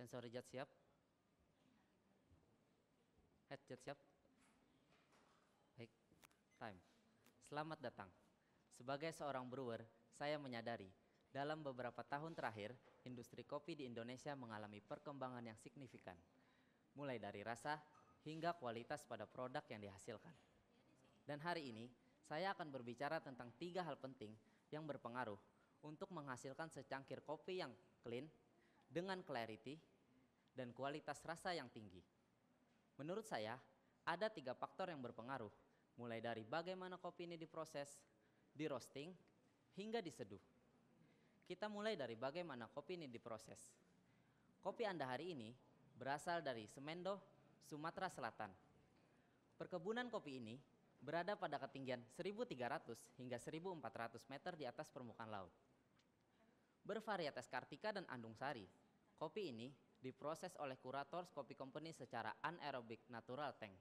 Sensor jet siap. Headset siap. Baik, time. Selamat datang. Sebagai seorang brewer, saya menyadari dalam beberapa tahun terakhir, industri kopi di Indonesia mengalami perkembangan yang signifikan. Mulai dari rasa hingga kualitas pada produk yang dihasilkan. Dan hari ini, saya akan berbicara tentang 3 hal penting yang berpengaruh untuk menghasilkan secangkir kopi yang clean, dengan clarity, dan kualitas rasa yang tinggi. Menurut saya, ada 3 faktor yang berpengaruh, mulai dari bagaimana kopi ini diproses, di roasting, hingga diseduh. Kita mulai dari bagaimana kopi ini diproses. Kopi Anda hari ini berasal dari Semendo, Sumatera Selatan. Perkebunan kopi ini berada pada ketinggian 1.300 hingga 1.400 meter di atas permukaan laut. Bervarietas Kartika dan Andung Sari, kopi ini diproses oleh Curators Coffee Company secara anaerobic natural tank.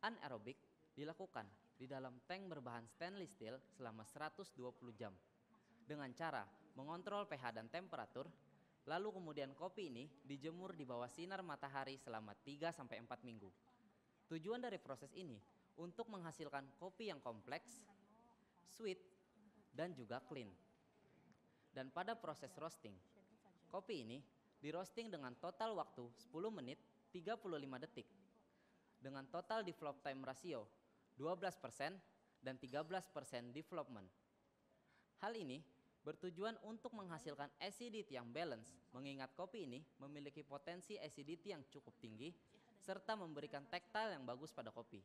Anaerobic dilakukan di dalam tank berbahan stainless steel selama 120 jam dengan cara mengontrol pH dan temperatur, lalu kemudian kopi ini dijemur di bawah sinar matahari selama 3-4 minggu. Tujuan dari proses ini untuk menghasilkan kopi yang kompleks, sweet, dan juga clean. Dan pada proses roasting, kopi ini di roasting dengan total waktu 10 menit 35 detik dengan total develop time ratio 12% dan 13% development. Hal ini bertujuan untuk menghasilkan acidity yang balance, mengingat kopi ini memiliki potensi acidity yang cukup tinggi serta memberikan tactile yang bagus pada kopi.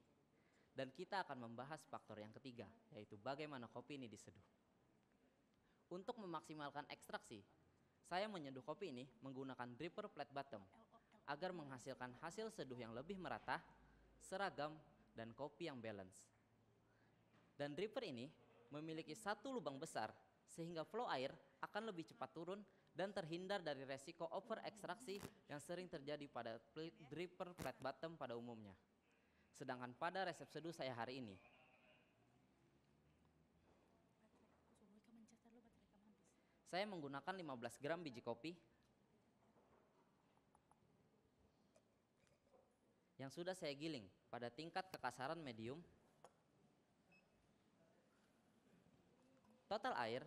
Dan kita akan membahas faktor yang ketiga, yaitu bagaimana kopi ini diseduh. Untuk memaksimalkan ekstraksi, saya menyeduh kopi ini menggunakan dripper flat bottom agar menghasilkan hasil seduh yang lebih merata, seragam, dan kopi yang balance. Dan dripper ini memiliki 1 lubang besar sehingga flow air akan lebih cepat turun dan terhindar dari resiko over ekstraksi yang sering terjadi pada dripper flat bottom pada umumnya. Sedangkan pada resep seduh saya hari ini, saya menggunakan 15 gram biji kopi yang sudah saya giling pada tingkat kekasaran medium. Total air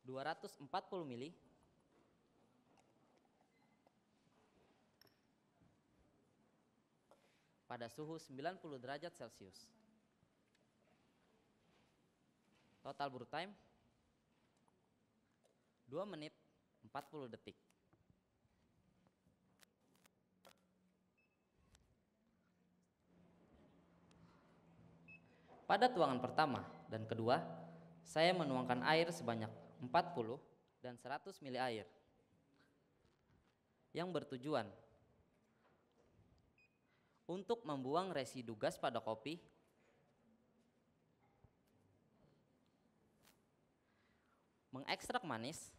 240 ml. Pada suhu 90 derajat Celcius. Total brew time 2 menit 40 detik. Pada tuangan pertama dan kedua, saya menuangkan air sebanyak 40 dan 100 ml air yang bertujuan untuk membuang residu gas pada kopi, mengekstrak manis,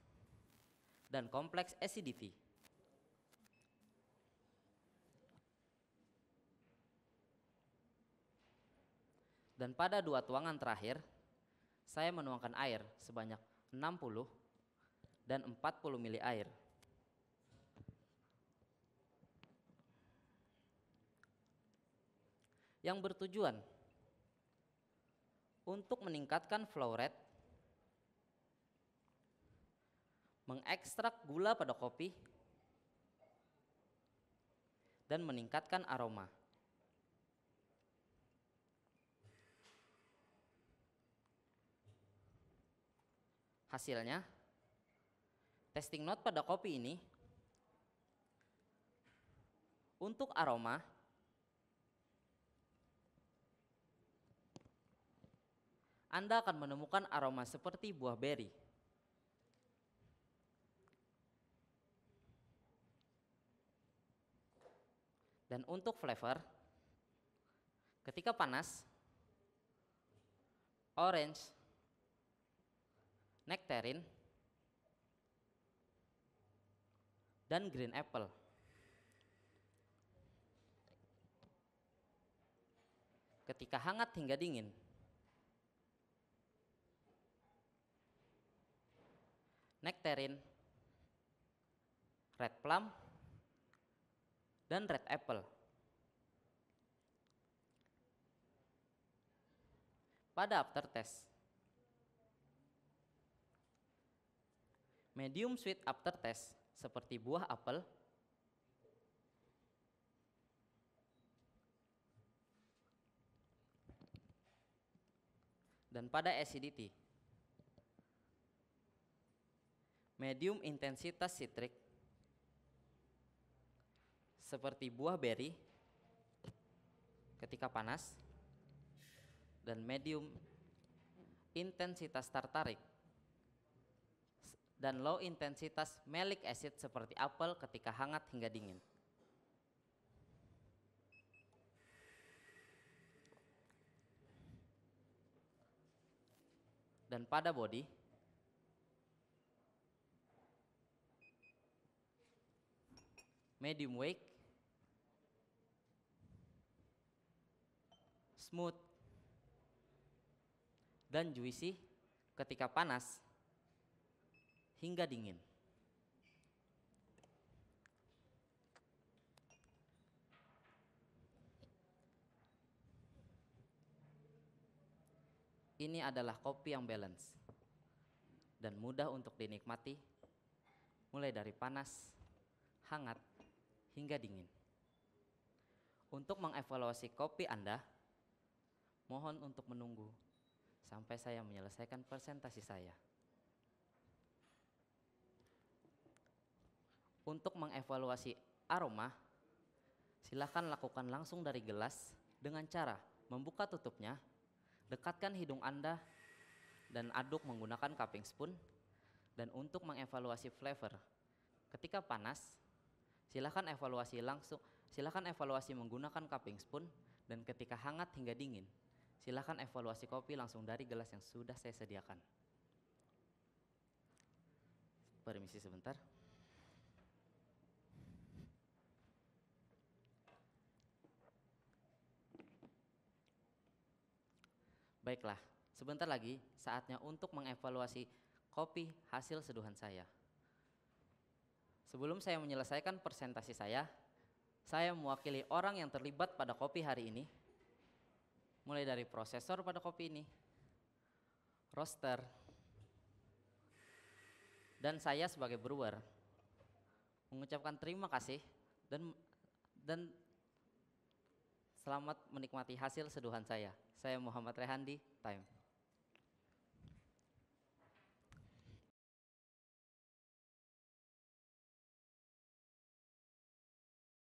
dan kompleks acidity. Dan pada 2 tuangan terakhir, saya menuangkan air sebanyak 60 dan 40 ml air. Yang bertujuan untuk meningkatkan flow rate, mengekstrak gula pada kopi, dan meningkatkan aroma. Hasilnya, tasting note pada kopi ini, untuk aroma, Anda akan menemukan aroma seperti buah beri. Dan untuk flavor, ketika panas, orange, nectarine, dan green apple. Ketika hangat hingga dingin, nectarine, red plum, dan red apple. Pada aftertaste, medium sweet aftertaste seperti buah apel, dan pada acidity, medium intensitas citrik seperti buah beri ketika panas, dan medium intensitas tartarik dan low intensitas malic acid seperti apel ketika hangat hingga dingin. Dan pada body, medium wake, smooth, dan juicy ketika panas hingga dingin. Ini adalah kopi yang balance dan mudah untuk dinikmati, mulai dari panas, hangat, hingga dingin. Untuk mengevaluasi kopi Anda, mohon untuk menunggu sampai saya menyelesaikan presentasi saya. Untuk mengevaluasi aroma, silakan lakukan langsung dari gelas dengan cara membuka tutupnya, dekatkan hidung Anda, dan aduk menggunakan cupping spoon. Dan untuk mengevaluasi flavor, ketika panas, silakan evaluasi menggunakan cupping spoon, dan ketika hangat hingga dingin, silakan evaluasi kopi langsung dari gelas yang sudah saya sediakan. Permisi sebentar. Baiklah, sebentar lagi saatnya untuk mengevaluasi kopi hasil seduhan saya. Sebelum saya menyelesaikan presentasi saya mewakili orang yang terlibat pada kopi hari ini, mulai dari prosesor pada kopi ini, roaster, dan saya sebagai brewer, mengucapkan terima kasih dan selamat menikmati hasil seduhan saya. Saya Muhammad Rehandi, time.